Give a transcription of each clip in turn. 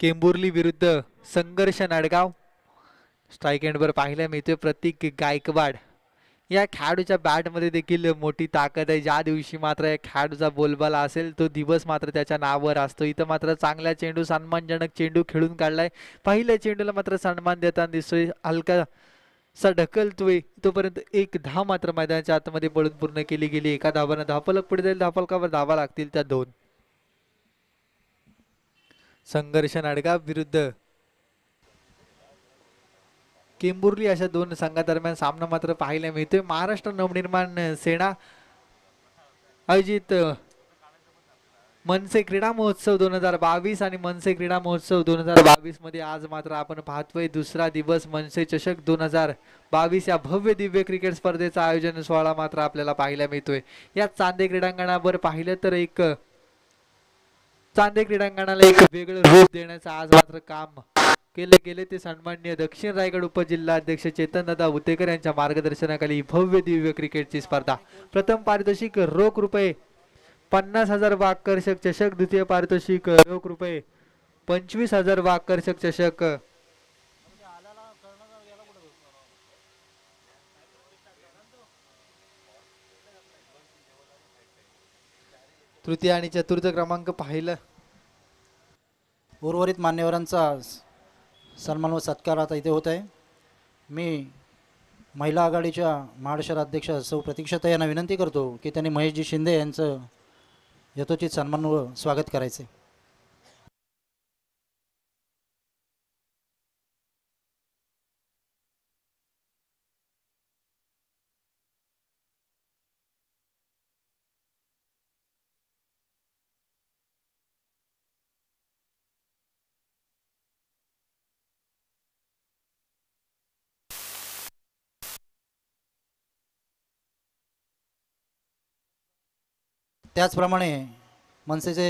केंबुर्ली विरुद्ध संघर्ष नाडगाव. स्ट्राईक एंडवर पाहायला मिळतोय प्रतीक गायकवाड. या खेळाडूच्या बॅटमध्ये देखील मोठी ताकद आहे. ज्या दिवशी मात्र या खेळाडूचा बोलबाला असेल तो दिवस मात्र त्याच्या नावावर असतो. इथं मात्र चांगला चेंडू, सन्मानजनक चेंडू खेळून काढलाय. पहिल्या चेंडूला मात्र सन्मान देताना दिसतोय. हलका सा ढकलतोय तोपर्यंत एक धाव मात्र मैदानाच्या आतमध्ये पडून पूर्ण केली गेली. एका धावानं धावफलक पुढे जाईल. धावफलकावर धावा लागतील त्या 2. संघर्ष नाडगाव विरुद्ध केंबुर्ली अशा 2 संघादरम्यान सामना मात्र पाहायला मिळतोय. महाराष्ट्र नवनिर्माण सेना आयोजित मनसे क्रीडा महोत्सव 2022 आणि मनसे क्रीडा महोत्सव 2022 मध्ये आज मात्र आपण पाहतोय दुसरा दिवस मनसे चषक 2022 या भव्य दिव्य क्रिकेट स्पर्धेचा आयोजन सोहळा मात्र आपल्याला पाहायला मिळतोय. या चांदे क्रीडांगणावर पाहिलं तर एक चांदे क्रीडांगणाला एक वेगळं रूप देण्याचं आज मात्र काम केले गेले. ते सन्माननीय दक्षिण रायगड उपजिल्हाध्यक्ष चेतनदादा उतेकर यांच्या मार्गदर्शनाखाली भव्य दिव्य क्रिकेटची स्पर्धा. प्रथम पारितोषिक रोख रुपये 50,000 व आकर्षक चषक. द्वितीय पारितोषिक रोख रुपये 25,000 व आकर्षक चषक. तृतीय आणि चतुर्थ क्रमांक पाहिलं. उर्वरित मान्यवरांचा सन्मान व सत्कार आता इथे होत आहे. मी महिला आघाडीच्या महाड शहर अध्यक्ष सौ प्रतीक्षाताई यांना विनंती करतो की त्यांनी महेशजी शिंदे यांचं यथोचित सन्मान व स्वागत करायचे. त्याचप्रमाणे मनसेचे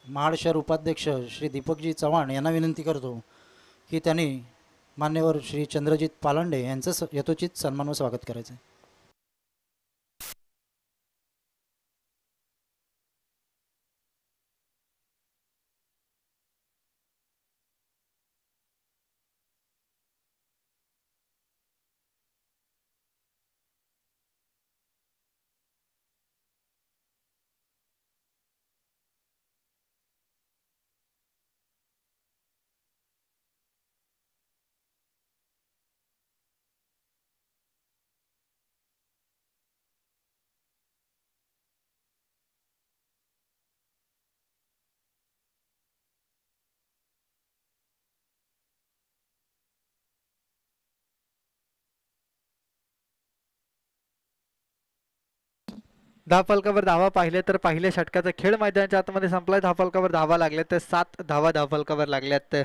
महाड शहर उपाध्यक्ष श्री दीपकजी चव्हाण यांना विनंती करतो की त्यांनी मान्यवर श्री चंद्रजित पालांडे यांचं यथोचित सन्मान व स्वागत करायचं आहे. धावफलकावर धावा पाहिले तर पहिल्या षटकाचा खेळ मैदानाच्या आतमध्ये संपलाय. धावफलकावर धावा लागल्यात तर 7 धावा धावफलकावर लागल्यात.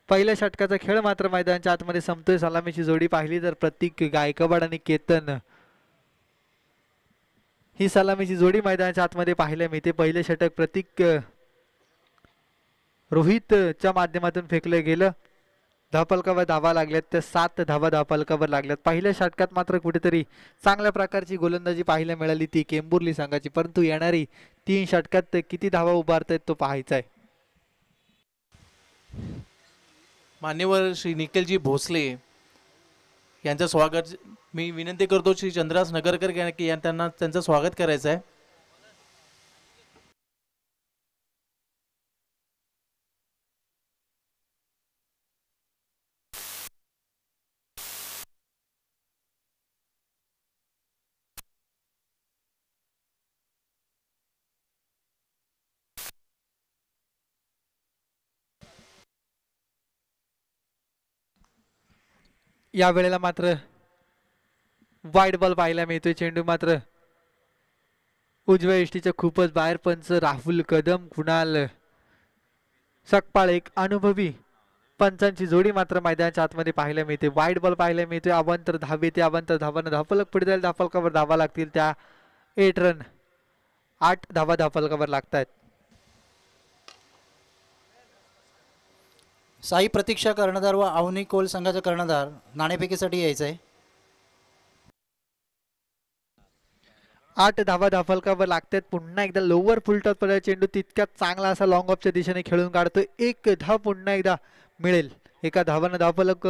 पहिल्या षटकाचा खेळ मात्र मैदानाच्या आतमध्ये संपतोय. सलामीची जोडी पाहिली तर प्रतीक गायकवाड आणि केतन ही सलामीची जोडी मैदानाच्या आतमध्ये पाहायला मिळते. पहिले षटक प्रतीक रोहितच्या माध्यमातून फेकलं गेलं. धावफलकावर धावा लागल्यात तर 7 धावा धावफलकावर लागल्यात. पहिल्या षटकात मात्र कुठेतरी चांगल्या प्रकारची गोलंदाजी पाहायला मिळाली ती केंबुर्ली संघाची, परंतु येणारी 3 षटकात किती धावा उभारतायत तो पाहायचा आहे. मान्यवर श्री निखिलजी भोसले यांचं स्वागत मी विनंती करतो. श्री चंद्रास नगरकर त्यांना त्यांचं स्वागत करायचं आहे. या वेळेला मात्र वाईड बॉल पाहायला मिळतोय. चेंडू मात्र उजव्या यष्टीच्या खूपच बाहेर. पंच राहुल कदम, कुणाल सकपाळ एक अनुभवी पंचांची जोडी मात्र मैदानाच्या आतमध्ये पाहायला मिळते. वाईड बॉल पाहायला मिळतोय. अवंतर धावे ते अवंतर धावानं धावफलक पुढे जाईल. धावफलकावर धावा लागतील त्या 8 रन. 8 धावा धावफलकावर लागतात. साई प्रतीक्षा कर्णधार व अवनी कोल संघाचा कर्णधार नाणेफेकीसाठी यायचं आहे. 8 धावा धाफलकावर लागतात. पुन्हा एकदा लोअर फुलटॉस पडलेला चेंडू तितक्यात चांगला असा लॉंग ऑफच्या दिशेने खेळून काढतोय. एक धाव पुन्हा एकदा मिळेल. एका धावानं धावफलक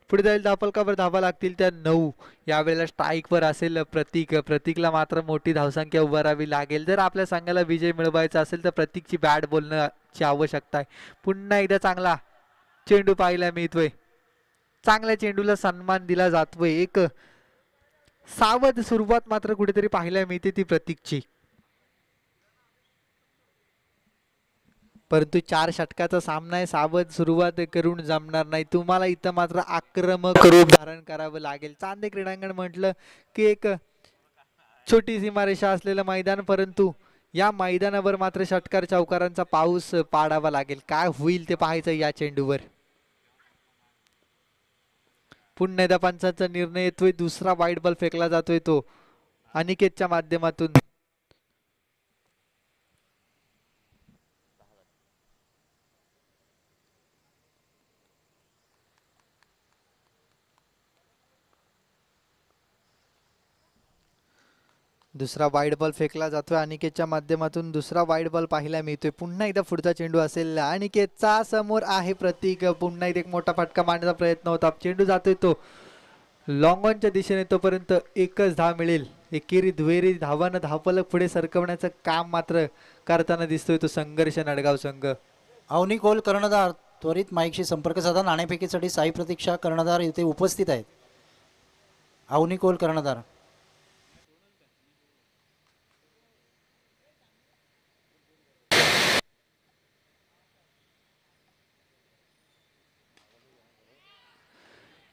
पुढे जाईल. धावफलकावर धावा लागतील त्या 9. यावेळेला स्ट्राईकवर असेल प्रतीक. प्रतीकला मात्र मोठी धावसंख्या उभारावी लागेल जर आपल्या संघाला विजय मिळवायचा असेल तर प्रतीकची बॅट बोलण्याची आवश्यकता आहे. पुन्हा एकदा चांगला चेंडू पाहायला मिळतोय. चांगल्या चेंडूला सन्मान दिला जातोय. एक सावध सुरुवात मात्र कुठेतरी पाहायला मिळते ती प्रतीकची. परंतु 4 षटकाचा सामना आहे. सावध सुरुवात करून जमणार नाही. तुम्हाला इथं मात्र आक्रमक रूप धारण करावं लागेल. चांदे क्रीडांगण म्हटलं की एक छोटी सीमारेषा असलेलं मैदान, परंतु या मैदानावर मात्र षटकार चौकारांचा पाऊस पाडावा लागेल. काय होईल ते पाहायचं या चेंडूवर. पुन्हा एकदा पंचांचा निर्णय येतोय. दुसरा वाईड बॉल फेकला जातोय तो अनिकेतच्या माध्यमातून. दुसरा वाईड बॉल फेकला जातोय अनिकेतच्या माध्यमातून. दुसरा वाईड बॉल पाहायला मिळतोय. पुन्हा एकदा पुढचा चेंडू असेल अनिकेतचा. समोर आहे प्रतीक. पुन्हा एकदा एक मोठा फटका मारण्याचा प्रयत्न होता. चेंडू जातोय तो लॉंग ऑनच्या दिशेने. तोपर्यंत एकच धाव मिळेल. एकेरी दुहेरी धावानं धावफलक पुढे सरकवण्याचं काम मात्र करताना दिसतोय तो संघर्ष नडगाव संघ. अवनी कोल कर्णधार त्वरित माईकशी संपर्क साधा. नाणेफेकीसाठी साई प्रतीक्षा कर्णधार इथे उपस्थित आहेत. अवनी कोल कर्णधार.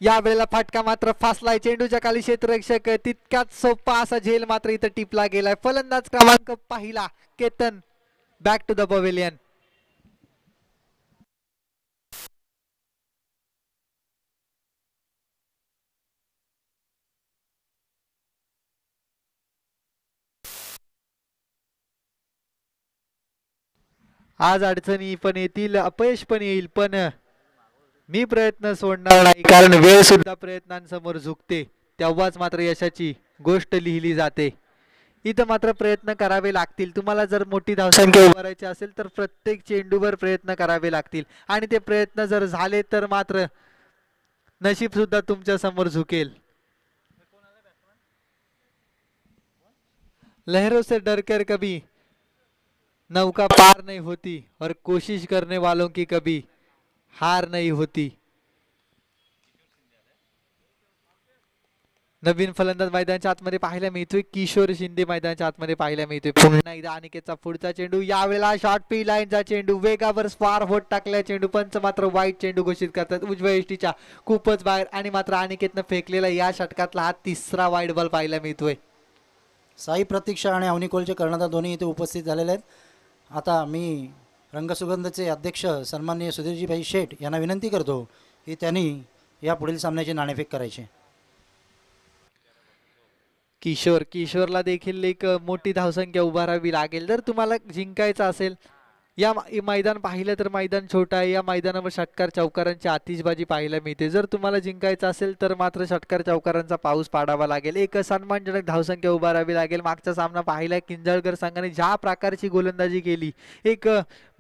या वेळेला फटका मात्र फासलाय. चेंडूच्या खाली क्षेत्ररक्षक. तितकाच सोपा असा झेल मात्र इथं टिपला गेलाय. फलंदाज क्रमांक पहिला Ketan back to the pavilion. आज अडचणी पण येतील, अपयश पण येईल, पण मी प्रयत्न सोडणार नाही. कारण वेळ सुद्धा प्रयत्नांसमोर झुकते. तेव्हाच मात्र यशाची गोष्ट लिहिली जाते. इथं मात्र प्रयत्न करावे लागतील. तुम्हाला जर मोठी धावसंख्या उभारायची असेल तर प्रत्येक चेंडूवर प्रयत्न करावे लागतील. आणि ते प्रयत्न जर झाले तर मात्र नशीब सुद्धा तुमच्या समोर झुकेल. लहरों से डरकर कभी नौका पार नहीं होती और कोशिश करने वालों की कभी हार नहीं होती. नवीन फलंदाज मैदानाच्या आतमध्ये पाहायला मिळतोय. किशोर शिंदे मैदानाच्या आतमध्ये पाहायला मिळतोय. पुन्हा एकदा अनिकेतचा पुढचा चेंडू. यावेळेला शॉर्ट पी लाईनचा चेंडू. वेगावर स्पार होत टाकला चेंडू. पंच मात्र वाईट चेंडू घोषित करतात. उजव्या एष्टीच्या खूपच बाहेर. आणि मात्र अनिकेतनं फेकलेला या षटकातला हा तिसरा वाईड बॉल पाहायला मिळतोय. साई प्रतीक्षा आणि अवनी कोलचे कर्णधार दोन्ही इथे उपस्थित झालेले आहेत. आता मी रंगसुगंधचे अध्यक्ष सन्माननीय सुधीरजीभाई शेठ यांना विनंती करतो की त्यांनी या पुढील सामन्याची नाणेफेक करायची. किशोरला देखील एक मोठी धावसंख्या उभारावी लागेल जर तुम्हाला जिंकायचं असेल. या मैदान पाहिलं तर मैदान छोटं आहे. या मैदानावर षटकार चौकारांची आतिषबाजी पाहायला मिळते. जर तुम्हाला जिंकायचं असेल तर मात्र षटकार चौकारांचा पाऊस पाडावा लागेल. एक सन्मानजनक धावसंख्या उभारावी लागेल. मागचा सामना पाहिला किंजळकर संघाने ज्या प्रकारची गोलंदाजी केली, एक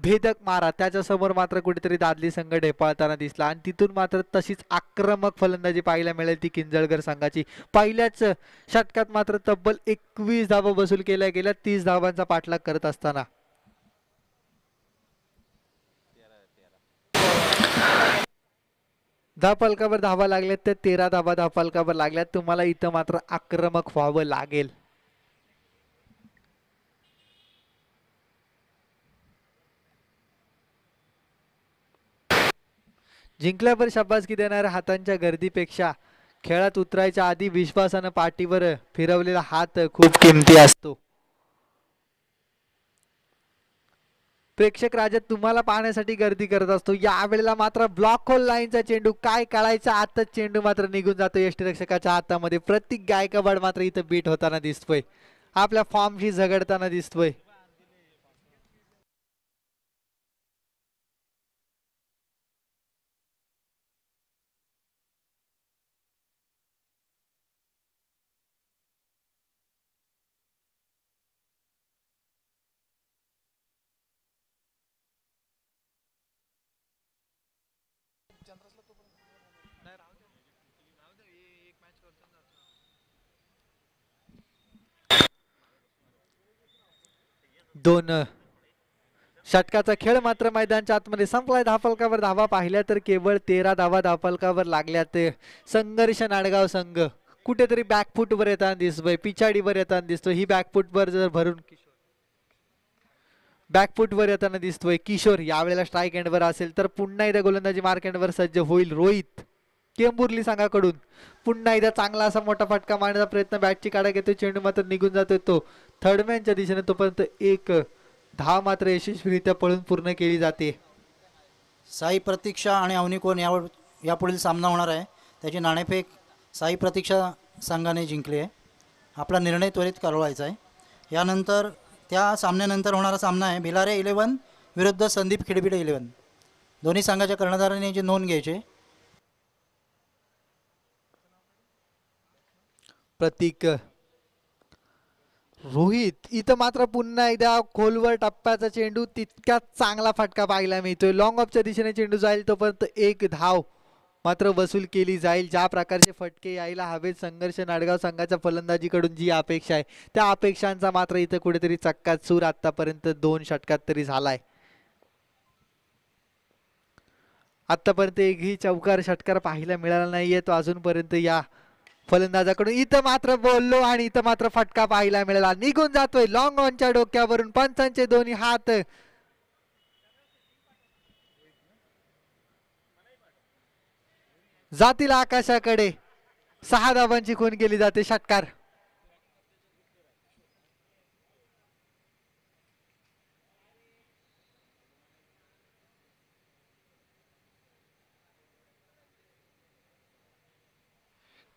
भेदक मारा, त्याच्यासमोर मात्र कुठेतरी दादली संघ ढेपाळताना दिसला. आणि तिथून मात्र तशीच आक्रमक फलंदाजी पाहायला मिळेल ती किंजळकर संघाची. पहिल्याच षटकात मात्र तब्बल 21 धावा वसूल केल्या गेल्या 30 धावांचा पाठलाग करत असताना. धावफलकावर धावा लागल्यात तर 13 धावा धावफलकावर लागल्यात. तुम्हाला इथं मात्र आक्रमक व्हावं लागेल. जिंकल्यावर शाबासकी देणाऱ्या हातांच्या गर्दीपेक्षा खेळात उतरायच्या आधी विश्वासानं पाठीवर फिरवलेला हात खूप किमती असतो. प्रेक्षक राजा तुम्हाला पाहण्यासाठी गर्दी करत असतो. यावेळेला मात्र ब्लॉक होल लाईनचा चेंडू. काय कळायचा आताच चेंडू मात्र निघून जातो यष्टीरक्षकाच्या हातामध्ये. प्रतीक गायकवाड मात्र इथं बीट होताना दिसतोय. आपल्या फॉर्मशी झगडताना दिसतोय. दोन षटकाचा खेळ मात्र मैदानच्या आतमध्ये संपलाय. धावफलकावर धावा पाहिल्या तर केवळ 13 धावा धावफलकावर लागल्यात. संघर्ष नाडगाव संघ कुठेतरी बॅकफूट वर येताना दिसतोय, पिछाडीवर येताना दिसतोय. ही बॅकफूट वर जर भरून बॅकफूट वर येताना दिसतोय किशोर. यावेळेला स्ट्राईक एंडवर असेल तर पुन्हा एकदा गोलंदाजी मार्क एंडवर सज्ज होईल रोहित. केंबुर्ली संघाकडून पुन्हा एकदा चांगला असा मोठा फटका मारण्याचा प्रयत्न, बॅटची काढा घेतोय, चेंडू मात्र निघून जातोय तो थर्डमॅनच्या दिशेने. तोपर्यंत एक धाव मात्र यशस्वीरित्या पळून पूर्ण केली जाते. साई प्रतीक्षा आणि अवनी कोण यापुढील सामना होणार आहे. त्याची नाणेफेक साई प्रतीक्षा संघाने जिंकली आहे. आपला निर्णय त्वरित कळवायचा आहे. यानंतर त्या सामन्यानंतर होणारा सामना आहे भिलारे 11 विरुद्ध संदीप खिडबिडे 11. दोन्ही संघाच्या कर्णधारांनी याची नोंद घ्यायची. प्रतीक रोहित इथं मात्र पुन्हा एकदा खोलवर टप्प्याचा चेंडू, तितक्याच चांगला फटका पाहायला मिळतोय. लॉंग ऑफच्या दिशेने चेंडू जाईल तोपर्यंत एक धाव मात्र वसूल केली जाईल. ज्या प्रकारचे फटके यायला हवेत संघर्ष नाडगाव संघाच्या फलंदाजीकडून जी अपेक्षा आहे त्या अपेक्षांचा मात्र इथं कुठेतरी चक्कात सूर आतापर्यंत 2 षटकात तरी झालाय. आतापर्यंत एकही चौकार षटकार पाहायला मिळाला नाहीये तो अजूनपर्यंत या फलंदाजाकडून. इथं मात्र बोललो आणि इथं मात्र फटका पाहायला मिळाला, निघून जातोय लॉंग ऑनच्या डोक्यावरून. पंचांचे दोन्ही हात जातील आकाशाकडे. 6 धावांची खून केली जाते. षटकार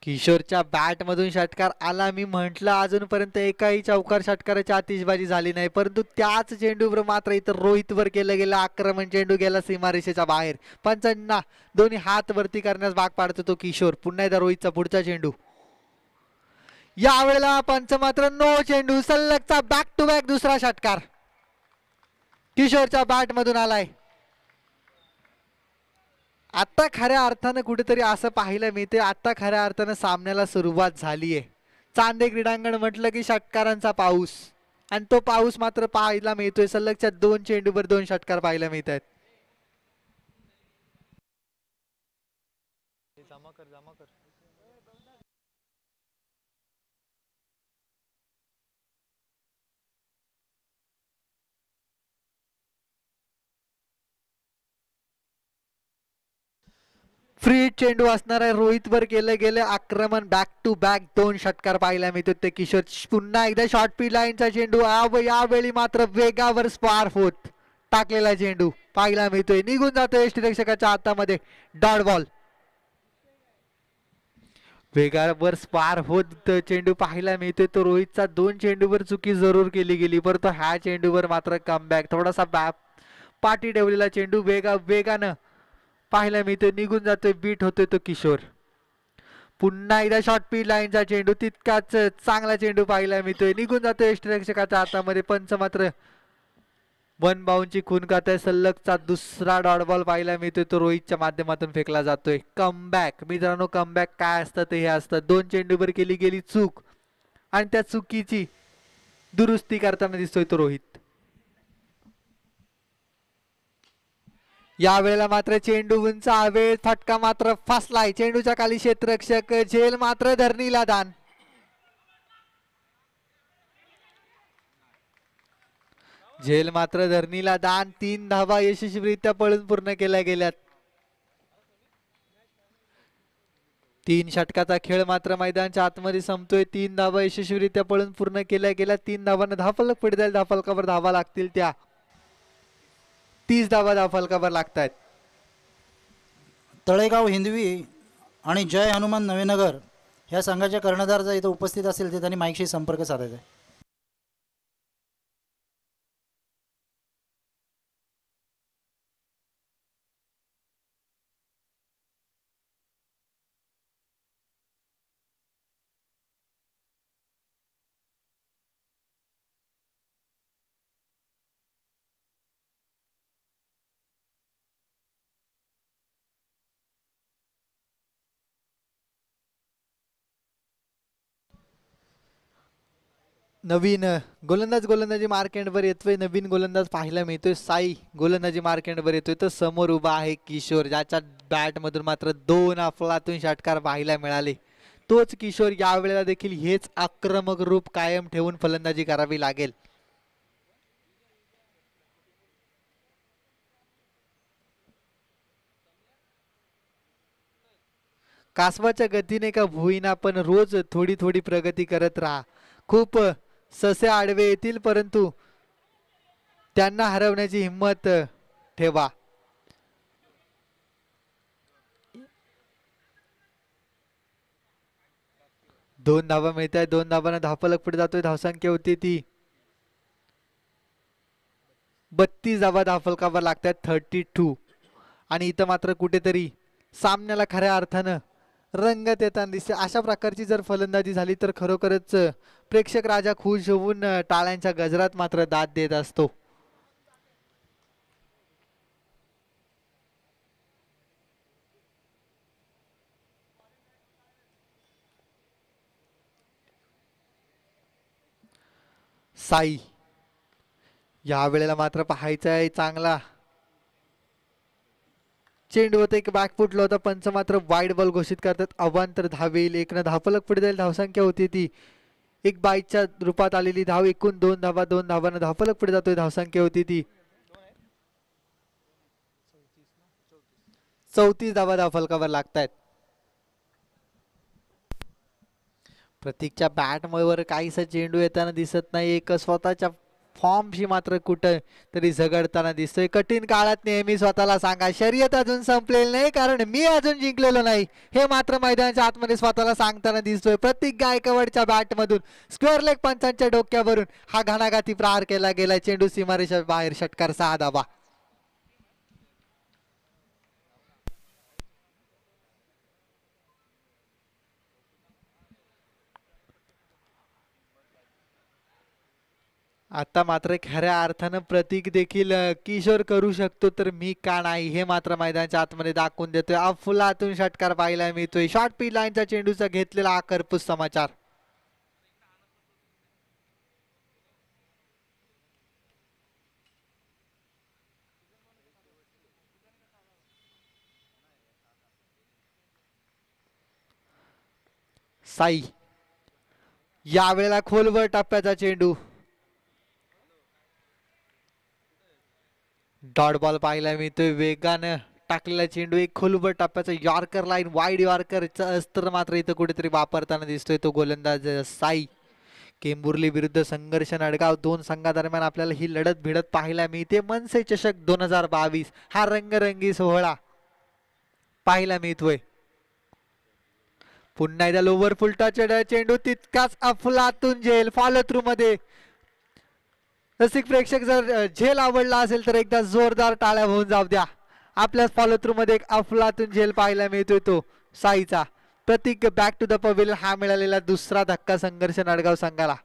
किशोरच्या बॅट मधून षटकार आला. मी म्हंटल अजूनपर्यंत एकाही चौकार षटकाराची आतिषबाजी झाली नाही, परंतु त्याच चेंडूवर मात्र इतर रोहितवर केलं गेलं आक्रमण. चेंडू गेला सीमारेषेच्या बाहेर. पंचांना दोन्ही हात वरती करण्यास भाग पाडतो तो किशोर. पुन्हा एकदा रोहितचा पुढचा चेंडू. यावेळेला पंच मात्र नो चेंडू. सलगचा बॅक टू बॅक दुसरा षटकार किशोरच्या बॅट मधून आलाय. आता खऱ्या अर्थानं कुठेतरी असं पाहायला मिळते, आता खऱ्या अर्थानं सामन्याला सुरुवात झालीये. चांदे क्रीडांगण म्हटलं की षटकारांचा पाऊस, आणि तो पाऊस मात्र पाहायला मिळतोय. सलगच्या 2 चेंडूवर 2 षटकार पाहायला मिळत आहेत. फ्री चेंडू असणार आहे. रोहित वर केले गेले आक्रमण. बॅक टू बॅक 2 षटकार पाहायला मिळतो ते किशोर. पुन्हा एकदा शॉर्ट पी लाईनचा चेंडू. यावेळी मात्र वेगावर स्पार्क होत टाकलेला चेंडू पाहायला मिळतोय, निघून जातोय यष्टीरक्षकाच्या हातामध्ये. Dot ball. वेगावर स्पार होत चेंडू पाहायला मिळतोय तो रोहितचा. 2 चेंडूवर चुकी जरूर केली गेली, परंतु ह्या चेंडूवर मात्र कमबॅक. थोडासा पाठी ठेवलेला चेंडू वेगानं पाहायला मिळतोय, निघून जातोय, बीट होतोय तो किशोर. पुन्हा एकदा शॉर्ट पी लाईनचा चेंडू, तितकाच चांगला चेंडू पाहायला मिळतोय, निघून जातोय यष्टीरक्षकाच्या हातामध्ये. पंच मात्र 1 बाउंडची खून करताय. सलगचा दुसरा डॉट बॉल पाहायला मिळतोय तो रोहितच्या माध्यमातून फेकला जातोय. कमबॅक मित्रांनो, कमबॅक काय असतं ते हे असतं. 2 चेंडूवर केली गेली चूक आणि त्या चुकीची दुरुस्ती करताना दिसतोय तो रोहित. यावेळेला मात्र चेंडू उंच हवेत, फटका मात्र फसलाय. चेंडूच्या खाली क्षेत्ररक्षक झेल मात्र धरणीला दान. झेल मात्र धरणीला दान. 3 धावा यशस्वीरित्या पळून पूर्ण केल्या गेल्यात. 3 षटकाचा खेळ मात्र मैदानाच्या आतमध्ये संपतोय. 3 धावा यशस्वीरित्या पळून पूर्ण केल्या गेल्या. 3 धावांना धावफलक पुढे जाईल. धावफलकावर धावा लागतील त्या 30 धावा धावफलकावर लागतायत. तळेगाव हिंदवी आणि जय हनुमान नवेनगर या संघाच्या कर्णधार जर इथं उपस्थित असेल तर त्यांनी माईकशी संपर्क साधायचा आहे. नवीन गोलंदाजी मार्केटवर येतोय. नवीन गोलंदाज पाहायला मिळतोय. साई गोलंदाजी मार्केटवर येतोय. तर समोर उभा आहे किशोर, ज्याच्या बॅट मधून मात्र 2 अफलातून षटकार पाहायला मिळाले. तोच किशोर यावेळेला देखील हेच आक्रमक रूप कायम ठेवून फलंदाजी करावी लागेल. कासवाच्या गतीने का होईना पण रोज थोडी थोडी प्रगती करत राहा. खूप ससे आडवे येतील परंतु त्यांना हरवण्याची हिंमत ठेवा. दोन धावा मिळत आहे. 2 धावांना धावफलक पुढे जातोय. धावसंख्या होती ती 32 धावा धावफलकावर लागतात 32. आणि इथं मात्र कुठेतरी सामन्याला खऱ्या अर्थानं रंगत येताना दिसते. अशा प्रकारची जर फलंदाजी झाली तर खरोखरच प्रेक्षक राजा खुश होऊन टाळ्यांच्या गजरात मात्र दाद देत असतो. साई या वेळेला मात्र पाहायचं आहे चांगला चेंडू होता. एक बॅकफुटला होता. पंच मात्र वाईड बॉल घोषित करतात. अवांतर धावेल. 1 न धावफलक पुढे जाईल. धावसंख्या होती ती 1 बाईच्या रूपात आलेली धाव. एकूण 2 धावा. 2 धावांना धावफलक पुढे जातोय. धावसंख्या होती ती 34 धावा धावफलकावर लागतायत. प्रतीकच्या बॅटवर काहीसा चेंडू येताना दिसत नाही. एक स्वतःच्या फॉर्मशी मात्र कुठं तरी झगडताना दिसतोय. कठीण काळात नेहमी स्वतःला सांगा शर्यत अजून संपलेली नाही, कारण मी अजून जिंकलेलो नाही, हे मात्र मैदानाच्या आतमध्ये स्वतःला सांगताना दिसतोय. प्रतीक गायकवाडच्या बॅटमधून स्क्वेअर लेग पंचांच्या डोक्यावरून हा घणाघाती प्रहार केला गेला. चेंडू सीमारेषा बाहेर. षटकार 6 धावा. आता मात्र खऱ्या अर्थानं प्रतीक देखील किशोर करू शकतो तर मी का नाही, हे मात्र मैदानाच्या आतमध्ये दाखवून देतोय. अफलातून षटकार पाहायला मिळतोय. शॉर्ट पी लाईनच्या चेंडूचा घेतलेला हा करपूस समाचार. साई यावेळेला खोलवर टप्प्याचा चेंडू. डॉट बॉल पाहायला मिळतोय. वेगानं टाकलेला चेंडू. एक खोलवर टप्प्याचा यॉर्कर लाईन वाईड यॉर्करचा अस्त्र मात्र इथं कुठेतरी वापरताना दिसतोय तो गोलंदाज साई. केंबुर्ली विरुद्ध संघर्ष नडगाव, 2 संघादरम्यान आपल्याला ही लढत भिडत पाहायला मिळते. मनसे चषक 2022 हा रंगरंगी सोहळा पाहायला मिळतोय. पुन्हा एकदा लोवर फुलटा चेंडू तितकाच अफलातून झेल. फॉलो थ्रू मध्ये रसिक प्रेक्षक जर झेल आवडला असेल तर एकदा जोरदार टाळ्या होऊन जाऊ द्या. आपल्या फॉलो थ्रू मध्ये एक अफलातून झेल पाहायला मिळतोय तो साईचा. प्रतीक बॅक टू द पवेलियन हा मिळालेला दुसरा धक्का संघर्ष नडगाव संघाला.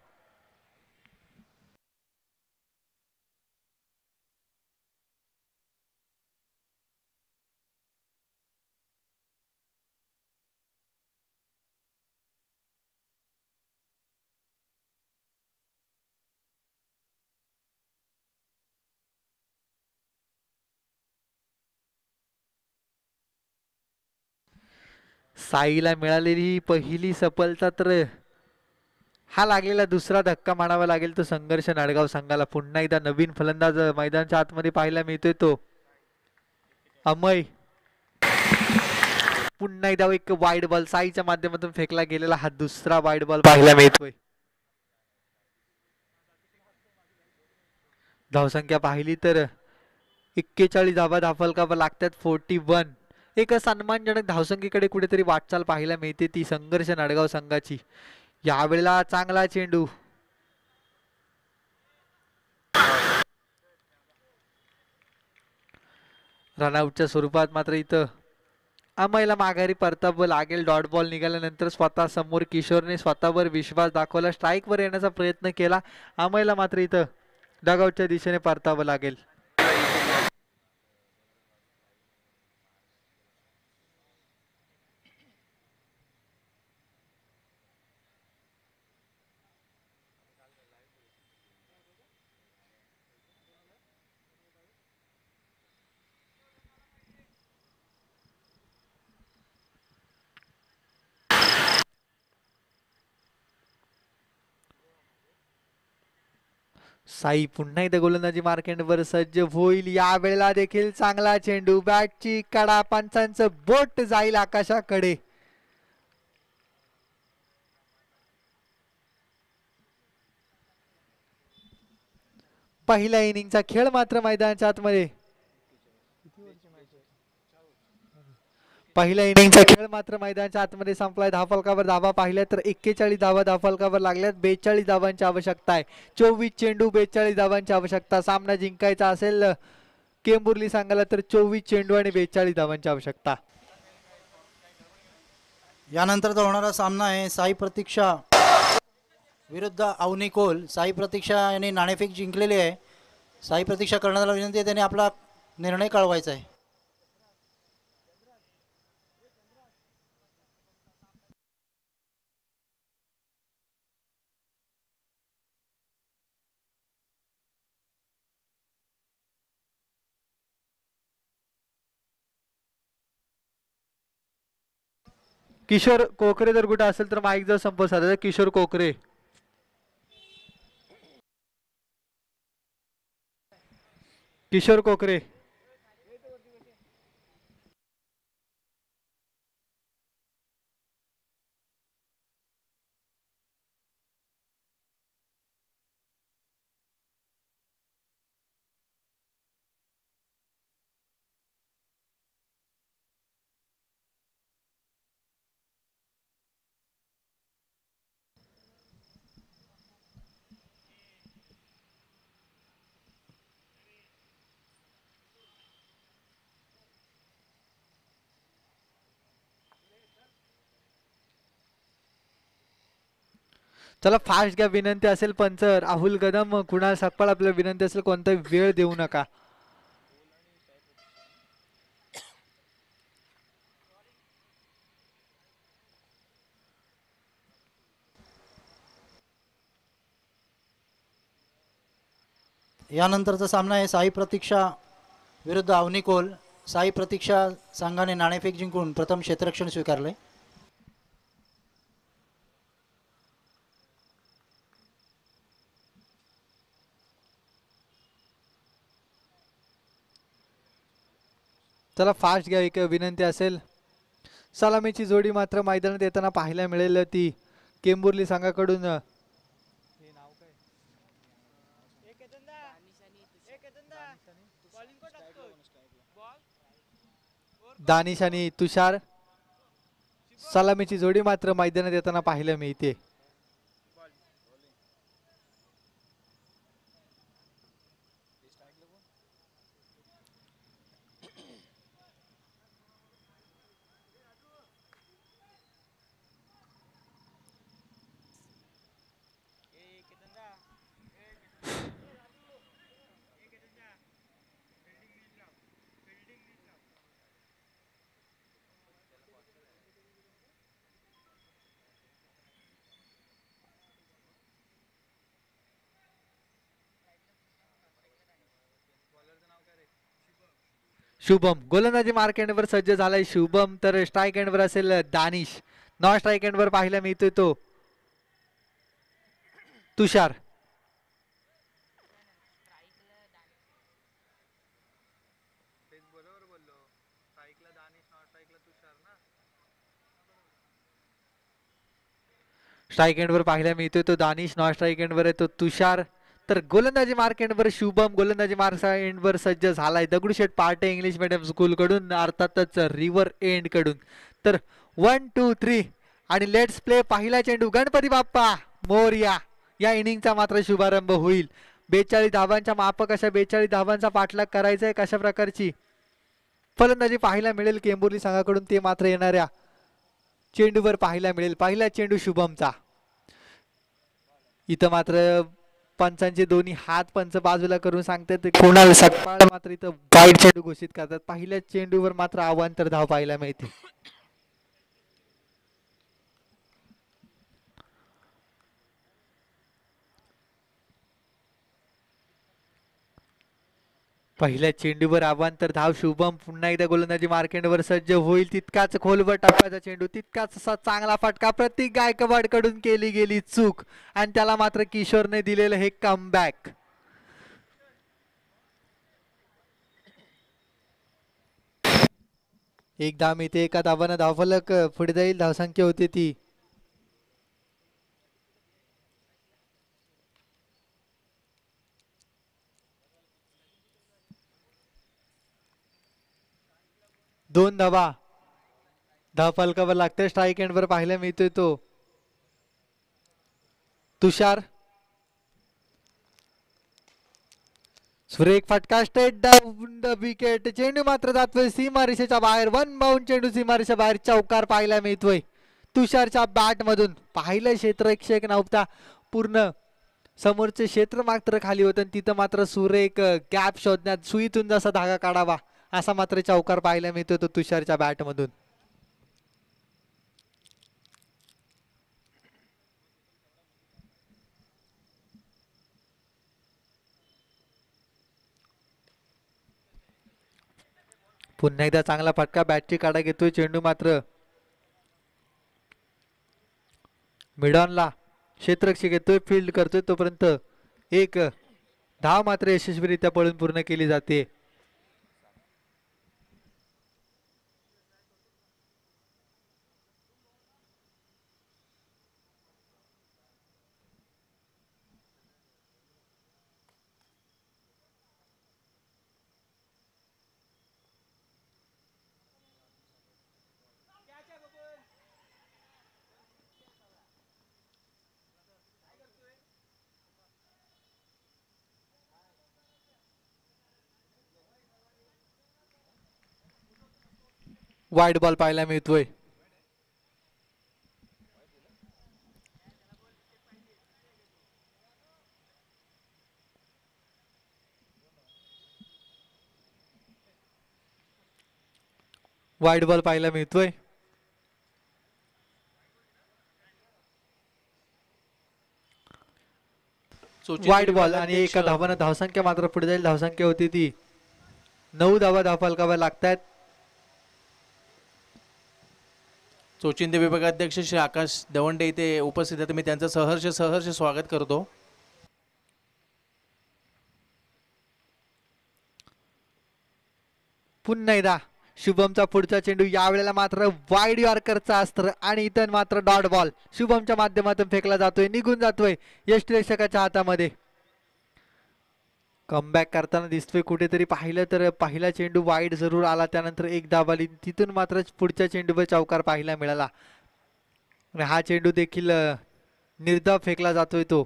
साईला मिळालेली पहिली सफलता तर हा लागलेला दुसरा धक्का म्हणावा लागेल तो संघर्ष नडगाव संघाला. पुन्हा एकदा नवीन फलंदाज मैदानाच्या आतमध्ये पाहायला मिळतोय तो अमय. पुन्हा एकदा एक वाईड बॉल साईच्या माध्यमातून फेकला गेलेला हा दुसरा वाईड बॉल पाहायला मिळतोय. धावसंख्या पाहिली तर 41 धावा धावफलकावर लागतात 41. एक सन्मानजनक धावसंख्येकडे कुठेतरी वाटचाल पाहायला मिळते ती संघर्ष नडगाव संघाची. यावेळेला चांगला चेंडू. रनआउटच्या स्वरूपात मात्र इथं अमयला माघारी परतावं लागेल. डॉट बॉल निघाल्यानंतर स्वतः समोर किशोरने स्वतःवर विश्वास दाखवला. स्ट्राईकवर येण्याचा प्रयत्न केला. अमयला मात्र इथं डगआउटच्या दिशेने परतावं लागेल. साई पुन्हा एकदा गोलंदाजी मार्केटवर सज्ज होईल. या वेळेला देखील चांगला चेंडू, बॅटची कडा, पंचांचं बोट जाईल आकाशाकडे. पहिल्या इनिंगचा खेळ मात्र मैदानाच्या आतमध्ये पहिल्या इनिंगचा खेळ मात्र मैदानाच्या आतमध्ये संपलाय. धावफलकावर धावा पाहिल्या तर 41 धावा धावफलकावर लागल्यात. 42 धावांची आवश्यकता आहे. 24 चेंडू 42 धावांची आवश्यकता. सामना जिंकायचा असेल केंबुर्ली संघाला तर 24 चेंडू आणि 42 धावांची आवश्यकता. यानंतरचा होणारा सामना आहे साई प्रतीक्षा विरुद्ध अवनी कोल. साई प्रतीक्षा यांनी नाणेफेक जिंकलेली आहे. साई प्रतीक्षा कर्णधाराला विनंती आहे, त्याने आपला निर्णय कळवायचा आहे. किशोर कोकरे जर कुठे असेल तर माईक जर संपर्क साधायचा. किशोर कोकरे, किशोर कोकरे. चला फास्ट घ्या. विनंती असेल पंच राहुल कदम, कुणाल सकपाळ, आपल्याला विनंती असेल कोणताही वेळ देऊ नका. यानंतरचा सामना आहे साई प्रतीक्षा विरुद्ध अवनी कोल. साई प्रतीक्षा संघाने नाणेफेक जिंकून प्रथम क्षेत्ररक्षण स्वीकारले. चला फास्ट घ्या. एक विनंती असेल. सलामीची जोडी मात्र मैदानात येताना पाहायला मिळेल ती केंबुर्ली संघाकडून दानिश आणि तुषार. सलामीची जोडी मात्र मैदानात येताना पाहायला मिळते. शुभम गोलंदाजी मार्क एंडवर सज्ज झालाय शुभम. तर स्ट्राईक एंडवर असेल दानिश. नॉन स्ट्राईक एंडवर पाहायला मिळतोय तो तुषार. स्ट्राईक एंडवर पाहायला मिळतोय तो दानिश. नॉन स्ट्राईक एंडवर आहे तो तुषार. तर गोलंदाजी मार्क एंडवर शुभम. गोलंदाजी मार्क एंडवर सज्ज झालाय Dagdusheth Partey English medium school कडून, अर्थातच रिव्हर एंड कडून. तर 1 2 3 आणि लेट्स प्ले. पहिला चेंडू गणपती बाप्पा मोरया. या इनिंगचा मात्र शुभारंभ होईल. 42 धावांच्या मापक अशा 42 धावांचा पाठलाग करायचा आहे. कशा प्रकारची फलंदाजी पाहायला मिळेल केंबुर्ली संघाकडून ते मात्र येणाऱ्या चेंडूवर पाहायला मिळेल. पहिला चेंडू शुभमचा. इथं मात्र पंचांचे दोन्ही हात पंच बाजूला करून सांगतात कुणाल सकपाळ मात्र इथं वाईड चेंडू घोषित करतात. पहिल्या चेंडूवर मात्र अवांतर धाव पाहायला मिळते. पहिल्या चेंडूवर अवांतर धाव. शुभम पुन्हा एकदा गोलंदाजी मार्केंडवर सज्ज होईल. तितकाच खोलवर टप्प्याचा चेंडू, तितकाच असा चांगला फटका. प्रतीक गायकवाड कडून केली गेली चूक आणि त्याला मात्र किशोरने दिलेलं हे कमबॅक. एक धाम इथे एका धावानं धावफलक पुढे जाईल. धावसंख्या होती ती 2 धावा. धावफलकावर लागते. स्ट्राईक एंडवर पाहायला मिळतोय तो तुषार. सुरेख फटका स्ट्रेट डाऊन द विकेट. चेंडू मात्र जातोय सीमारेषेच्या बाहेर. वन बाउंड चेंडू सीमारेषेच्या बाहेर. चौकार पाहायला मिळतोय तुषारच्या बॅट मधून. पाहिलं क्षेत्ररक्षक नव्हता. पूर्ण समोरचे क्षेत्र मात्र खाली होतं. तिथं मात्र सुरेख गॅप शोधण्यात सुईतून जसा धागा काढावा असा मात्र चौकार पाहायला मिळतोय तो तुषारच्या बॅट मधून. पुन्हा एकदा चांगला फटका. बॅटची काढा घेतोय. चेंडू मात्र मिडॉनला क्षेत्ररक्षक येतोय. फील्ड करतोय तोपर्यंत एक धाव मात्र यशस्वीरित्या पळून पूर्ण केली जाते. वाईड बॉल पाहायला मिळतोय. वाईड बॉल पाहायला मिळतोय. वाईड बॉल आणि एका धावानं धावसंख्या मात्र पुढे जाईल. धावसंख्या होती ती 9 धावा धावफलकावर लागतायत. चोचिंदे विभागाध्यक्ष श्री आकाश दवंडे इथे उपस्थित आहेत. मी त्यांचं सहर्ष स्वागत करतो. पुन्हा एकदा शुभमचा पुढचा चेंडू. यावेळेला मात्र वाईड यॉर्करचा अस्त्र आणि इथं मात्र डॉट बॉल शुभमच्या माध्यमातून फेकला जातोय. निघून जातोय यष्टिरक्षकाच्या हातामध्ये. कमबॅक करताना दिसतोय कुठेतरी. पाहिलं तर पहिला चेंडू वाईड जरूर आला. त्यानंतर एक धाव आली. तिथून मात्र पुढच्या चेंडूवर चौकार पाहायला मिळाला. हा चेंडू देखील निर्धाव फेकला जातोय तो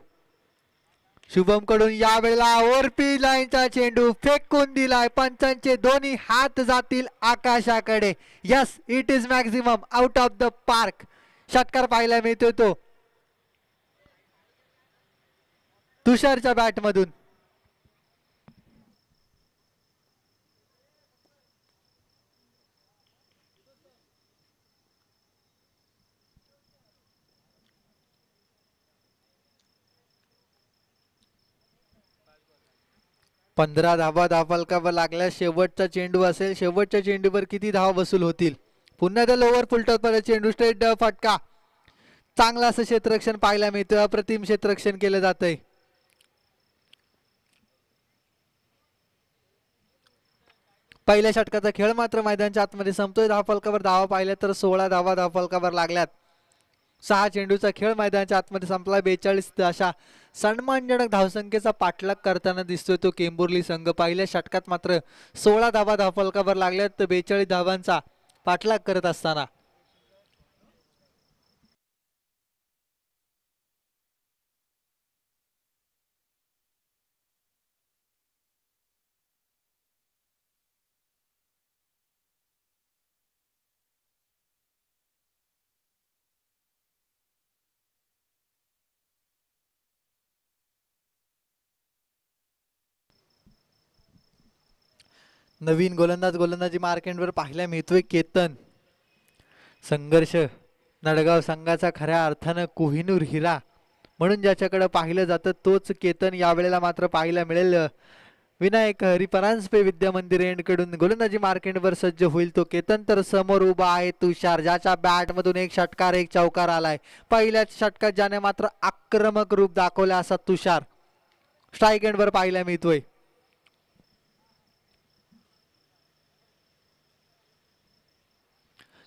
शुभम कडून. यावेळेला ओरपी लाईनचा चेंडू फेकून दिलाय. पंचांचे दोन्ही हात जातील आकाशाकडे. Yes, it is maximum out of the park. षटकार पाहायला मिळतोय तो तुषारच्या बॅट मधून. पंधरा धावा धावफलकावर लागल्या. शेवटचा चेंडू असेल. शेवटच्या चेंडूवर किती धावा वसूल होतील. पुन्हा त्या लोअर फुलटॉस चेंडू. स्ट्रेट फटका. चांगला असं क्षेत्ररक्षण पाहायला मिळतं. अप्रतिम क्षेत्ररक्षण केलं जातंय. पहिल्या षटकाचा खेळ मात्र मैदानाच्या आतमध्ये संपतोय. धावफलकावर धावा पाहिल्या तर 16 धावा धावफलकावर लागल्यात. 6 चेंडूचा खेळ मैदानाच्या आतमध्ये संपला. 42 अशा सन्मानजनक धावसंख्येचा पाठलाग करताना दिसतोय तो केंबुर्ली संघ. पहिल्या षटकात मात्र 16 धावा धावफलकावर लागल्यात. तर 42 धावांचा पाठलाग करत असताना नवीन गोलंदाजी मार्केटवर पाहायला मिळतोय केतन. संघर्ष नडगाव संघाचा खऱ्या अर्थानं कोहिनूर हिरा म्हणून ज्याच्याकडे पाहिलं जातं तोच केतन यावेळेला मात्र पाहायला मिळेल. विनायक हरिपरांजपे विद्या मंदिर एंड कडून गोलंदाजी मार्केटवर सज्ज होईल तो केतन. तर समोर उभा आहे तुषार, ज्याच्या बॅट मधून एक षटकार एक चौकार आलाय. पहिल्याच षटकात ज्याने मात्र आक्रमक रूप दाखवले असा तुषार स्ट्राईक एंडवर पाहायला मिळतोय.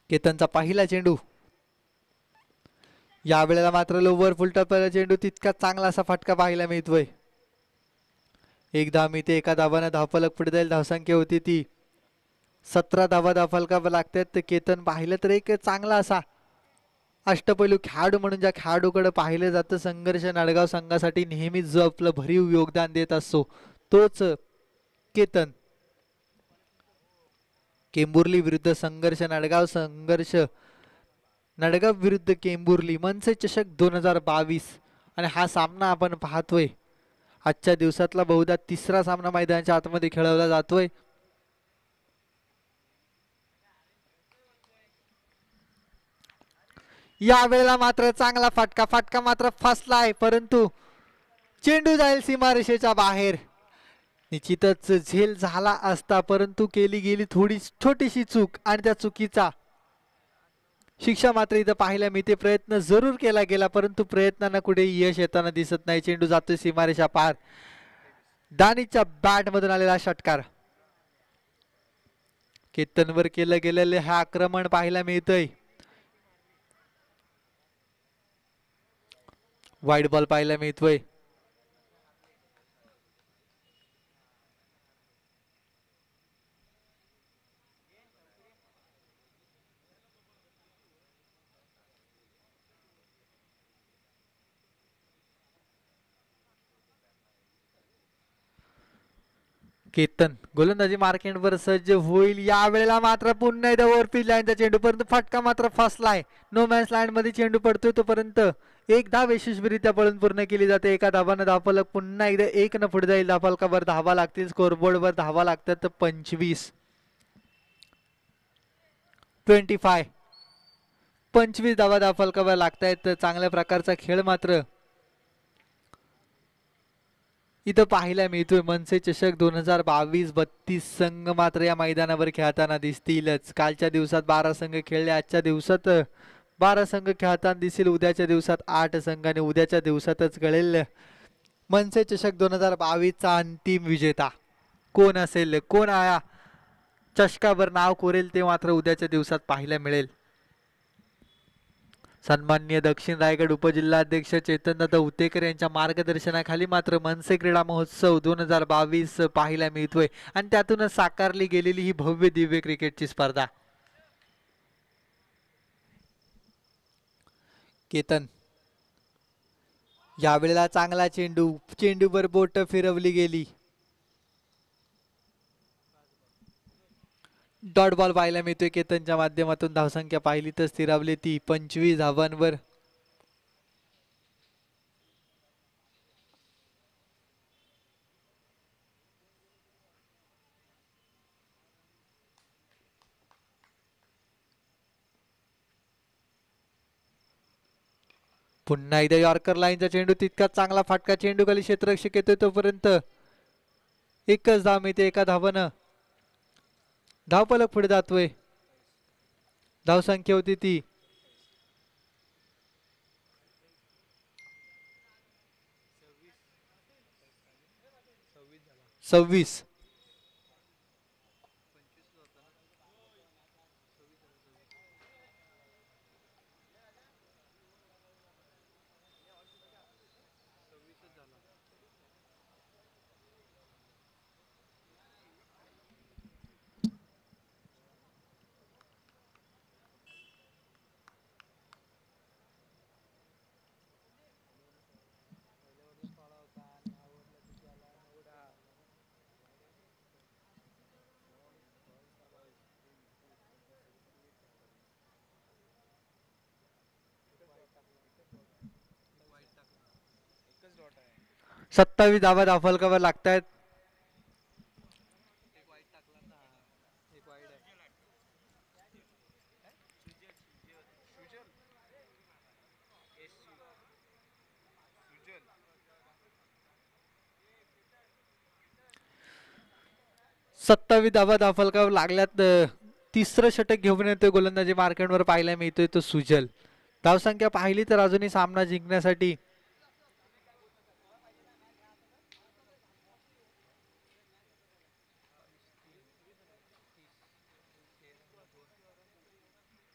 केतनचा पहिला चेंडू, यावेळेला मात्र लोवर फुलटप्प्याला चेंडू, तितका चांगला असा फटका पाहायला मिळतोय. एक धाव मिळते, एका धावानं धावफलक पुढे जाईल. धावसंख्या होती ती 17 धावा धावफलकावर लागतात. तर केतन पाहिलं तर एक चांगला असा अष्टपैलू खेळाडू म्हणून ज्या खेळाडूकडे पाहिलं जातं, संघर्ष नाडगाव संघासाठी नेहमीच जो आपलं भरीव योगदान देत असतो तोच केतन. केंबुर्ली विरुद्ध संघर्ष नाडगाव, संघर्ष नाडगाव विरुद्ध केंबुर्ली, मनसे चषक 2022. आणि हा सामना आपण पाहतोय आजच्या दिवसातला बहुधा तिसरा सामना मैदानाच्या आतमध्ये खेळवला जातोय. यावेळेला मात्र चांगला फटका मात्र फसलाय, परंतु चेंडू जाईल सीमारेषेच्या बाहेर. निश्चितच झेल झाला असता, परंतु केली गेली थोडी छोटीशी चूक आणि त्या चुकीचा शिक्षा मात्र इथं पाहायला मिळते. प्रयत्न जरूर केला गेला, परंतु प्रयत्नांना कुठे यश येताना दिसत नाही. चेंडू जातोय सीमारेषा पार. दानीच्या बॅट मधून आलेला षटकार. केतनवर केलं गेलेले हा आक्रमण पाहायला मिळतंय. वाईड बॉल पाहायला मिळतोय. केतन गोलंदाजी मार्केटवर सज्ज होईल. यावेळेला मात्र पुन्हा एकदा ओव्हरपिच लाईनचा चेंडू, परंतु फटका मात्र फसलाय. नो मॅन्स लँड मध्ये चेंडू पडतोय, तोपर्यंत एक धाव यशस्वीरित्या पळून पूर्ण केली जाते. एका धावानं धावफलक पुन्हा एकदा 1 न पुढे जाईल. धावफलकावर धावा लागतील, स्कोरबोर्डवर धावा लागतात 25. 25 धावा धावफलकावर लागतायत. चांगल्या प्रकारचा खेळ मात्र इथं पाहायला मिळतोय. मनसे चषक 2022 32 संघ मात्र या मैदानावर खेळताना दिसतीलच. कालच्या दिवसात 12 संघ खेळले, आजच्या दिवसात 12 संघ खेळताना दिसतील. उद्याच्या दिवसात 8 संघ आणि उद्याच्या दिवसातच कळेल मनसे चषक 2022 चा अंतिम विजेता कोण असेल. कोण आया चषकावर नाव कोरेल ते मात्र उद्याच्या दिवसात पाहायला मिळेल. सन्माननीय दक्षिण रायगड उपजिल्हाध्यक्ष चेतनदादा उतेकर यांच्या मार्गदर्शनाखाली मात्र मनसे क्रीडा महोत्सव 2022 पाहायला मिळतोय आणि त्यातूनच साकारली गेलेली ही भव्य दिव्य क्रिकेटची स्पर्धा. केतन यावेळेला चांगला चेंडू, चेंडूवर बोट फिरवली गेली. डॉट बॉल पाहायला मिळतोय केतनच्या माध्यमातून. धावसंख्या पाहिली तर स्थिरावली ती 25 धावांवर. पुन्हा एकदा यॉर्कर लाईनचा चेंडू, तितका चांगला फटका. चेंडू खाली क्षेत्ररक्षक येतोय, तोपर्यंत एकच धाव मिळते. एका धावानं धावफलक पुढे जातोय. धावसंख्या होती ती 26. सत्तावीस धावा धावफलकावर लागतायत. सत्तावीस धावा धावफलकावर लागल्यात. तिसरं षटक घेऊन येतोय गोलंदाजी मार्केटवर पाहायला मिळतोय तो सुजल. धावसंख्या पाहिली तर अजूनही सामना जिंकण्यासाठी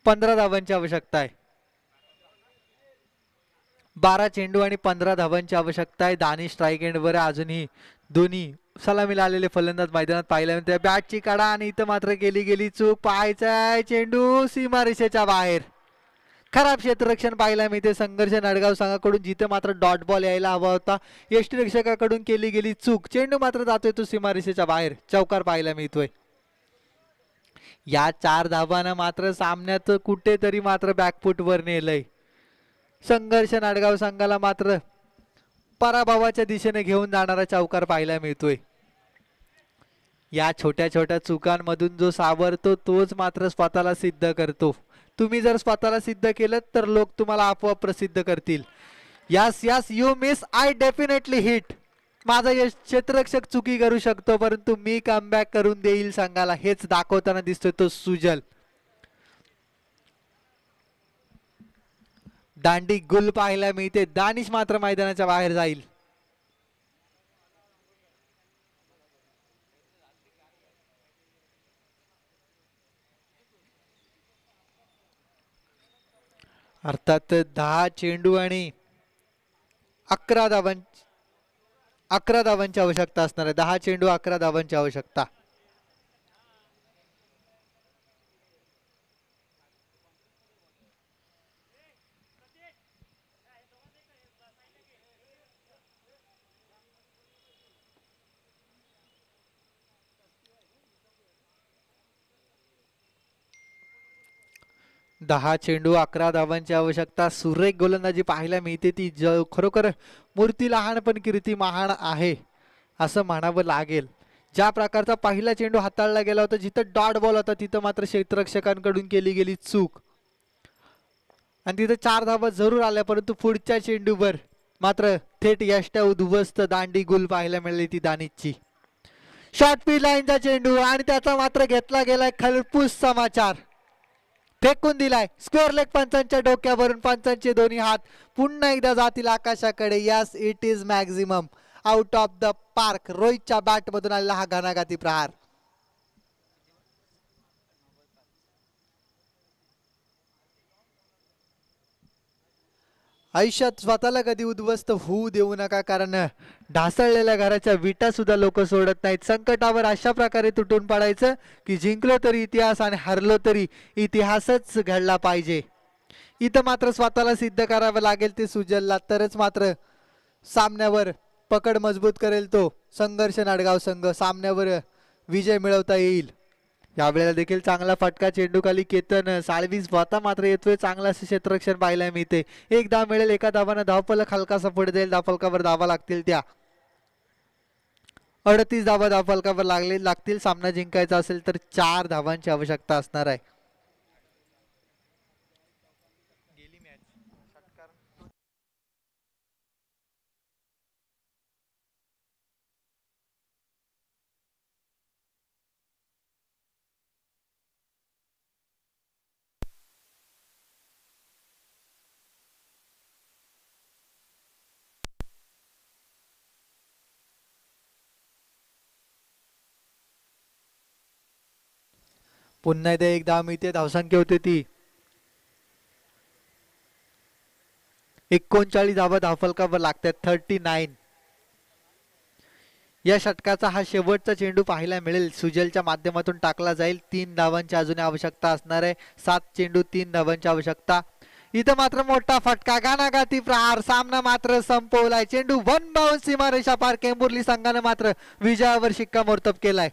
15 धावांची आवश्यकता आहे. 12 चेंडू आणि 15 धावांची आवश्यकता आहे. दानिश स्ट्राईक एंडवर अजूनही दोन्ही सलामीला आलेले फलंदाज मैदानात पाहायला मिळते. बॅटची काढा आणि इथं मात्र गेली चूक. पाहायचा चेंडू सीमारेषेच्या बाहेर. खराब क्षेत्ररक्षण पाहायला मिळते संघर्ष नाडगाव संघाकडून, जिथे मात्र डॉट बॉल यायला हवा होता. यष्टीरक्षकाकडून केली चूक. चेंडू मात्र जातोय तो सीमारेषेच्या बाहेर. चौकार पाहायला मिळतोय. या 4 धावांना मात्र सामन्यात कुठेतरी मात्र बॅकफुटवर नेलंय. संघर्ष नाडगाव संघाला मात्र पराभवाच्या दिशेने घेऊन जाणारा चौकार पाहायला मिळतोय. या छोट्या छोट्या चुकांमधून जो सावरतो तोच मात्र स्वतःला सिद्ध करतो. तुम्ही जर स्वतःला सिद्ध केलं तर लोक तुम्हाला आपोआप प्रसिद्ध करतील. Yes yes you miss, I definitely hit. माझा यश क्षेत्ररक्षक चुकी करू शकतो परंतु मी कमबॅक करून देईल संघाला, हेच दाखवताना दिसतोय तो सुजल. दांडी गुल पाहायला मिळते. दानिश मात्र मैदानाच्या बाहेर जाईल. अर्थात 10 चेंडू आणि 11 धावांची आवश्यकता असणार आहे. 10 चेंडू 11 धावांची आवश्यकता. दहा चेंडू 11 धावांची आवश्यकता. सुरेख गोलंदाजी पाहायला मिळते ती खरोखर मूर्ती लहान पण कीर्ती महान आहे असं म्हणावं लागेल. ज्या प्रकारचा पहिला चेंडू हाताळला गेला होता, जिथं डॉट बॉल होता तिथं मात्र क्षेत्ररक्षकांकडून केली गेली चूक आणि तिथं 4 धावा जरूर आल्या, परंतु पुढच्या चेंडूवर मात्र थेट यष्ट्या उद्ध्वस्त दांडी गुल पाहायला मिळाली ती दानिशची. शॉर्ट पी लाईनचा चेंडू आणि त्याचा मात्र घेतला गेलाय खरपूस समाचार. फेकून दिलाय स्क्वेअर लेग. पंचांच्या डोक्यावरून पंचांचे दोन्ही हात पुन्हा एकदा जातील आकाशाकडे. Yes, it is maximum out of the park. रोहितच्या बॅट मधून आलेला हा घणाघाती प्रहार. आयुष्यात स्वतःला कधी उद्ध्वस्त होऊ देऊ नका, कारण ढासळलेल्या घराच्या विटा सुद्धा लोक सोडत नाहीत. संकटावर अशा प्रकारे तुटून पडायचं की जिंकलो तरी इतिहास आणि हरलो तरी इतिहासच घडला पाहिजे. इथं मात्र स्वतःला सिद्ध करावं लागेल ते सुजलला, तरच मात्र सामन्यावर पकड मजबूत करेल तो संघर्ष नाडगाव संघ. सामन्यावर विजय मिळवता येईल. यावेळेला देखील चांगला फटका चेंडू खाली. केतन साळवी स्वतः मात्र येतोय. चांगला क्षेत्ररक्षण पाहायला मिळते. एक धाव मिळेल. एका धावानं धावफलक हलकासा पुढे जाईल. धावफलकावर धावा लागतील त्या 38 धावा धावफलकावर लागतील. सामना जिंकायचा असेल तर 4 धावांची आवश्यकता असणार आहे. पुन्हा एकदा एक धाव मिळते. धावसंख्या होती ती 39 धावा धावफलकावर लागतात. 39. या षटकाचा हा शेवटचा चेंडू पाहायला मिळेल. सुजलच्या माध्यमातून टाकला जाईल. 3 धावांची अजून आवश्यकता असणार आहे. 7 चेंडू 3 धावांची आवश्यकता. इथं मात्र मोठा फटका, गाणागाती प्रहार. सामना मात्र संपवलाय. चेंडू 1 बाउंस सीमारेषा पार. केंबुर्ली संघाने मात्र विजयावर शिक्कामोर्तब केलाय.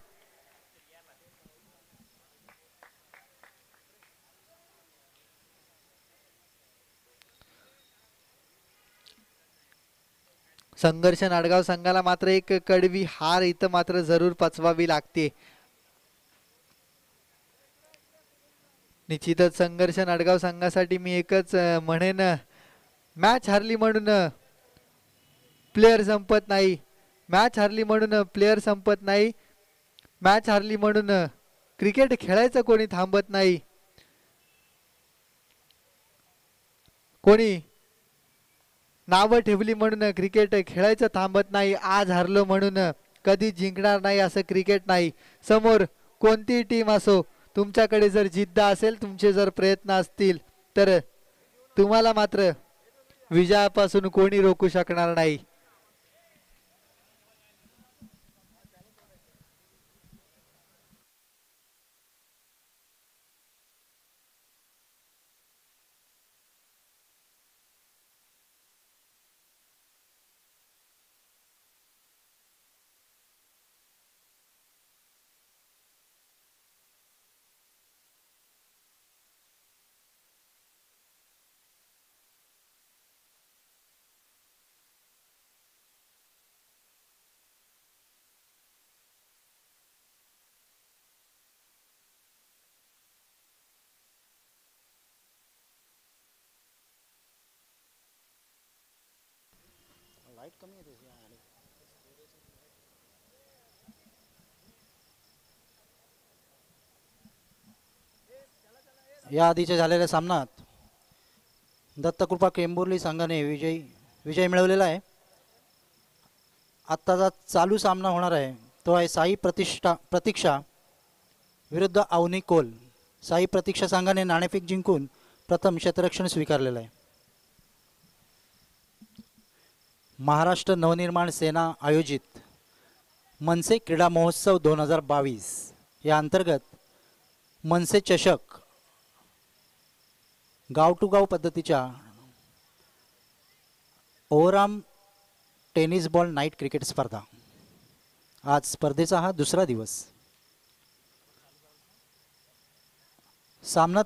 संघर्ष नाडगाव संघाला मात्र एक कडवी हार इथं मात्र जरूर पचवावी लागते. निश्चितच संघर्ष नाडगाव संघासाठी मी एकच म्हणेन, मॅच हरली म्हणून प्लेयर संपत नाही. मॅच हरली म्हणून प्लेयर संपत नाही. मॅच हरली म्हणून क्रिकेट खेळायचं कोणी थांबत नाही. कोणी नावं ठेवली म्हणून क्रिकेट खेळायचं थांबत नाही. आज हरलो म्हणून कधी जिंकणार नाही असं क्रिकेट नाही. समोर कोणती टीम असो तुमच्याकडे जर जिद्द असेल, तुमचे जर प्रयत्न असतील, तर तुम्हाला मात्र विजयापासून कोणी रोखू शकणार नाही. या आधीच्या झालेल्या सामन्यात दत्तकृपा केंबुर्ली संघाने विजय मिळवलेला आहे. आत्ताचा चालू सामना होणार आहे तो आहे साई प्रतीक्षा विरुद्ध अवनी कोल. साई प्रतीक्षा संघाने नाणेफेक जिंकून प्रथम क्षेत्ररक्षण स्वीकारलेलं आहे. महाराष्ट्र नवनिर्माण सेना आयोजित मनसे क्रीडा महोत्सव 2022 या अंतर्गत मनसे चषक गाव टू गाव पद्धतीच्या overarm tennis ball night cricket स्पर्धा. आज स्पर्धेचा हा दुसरा दिवस. सामना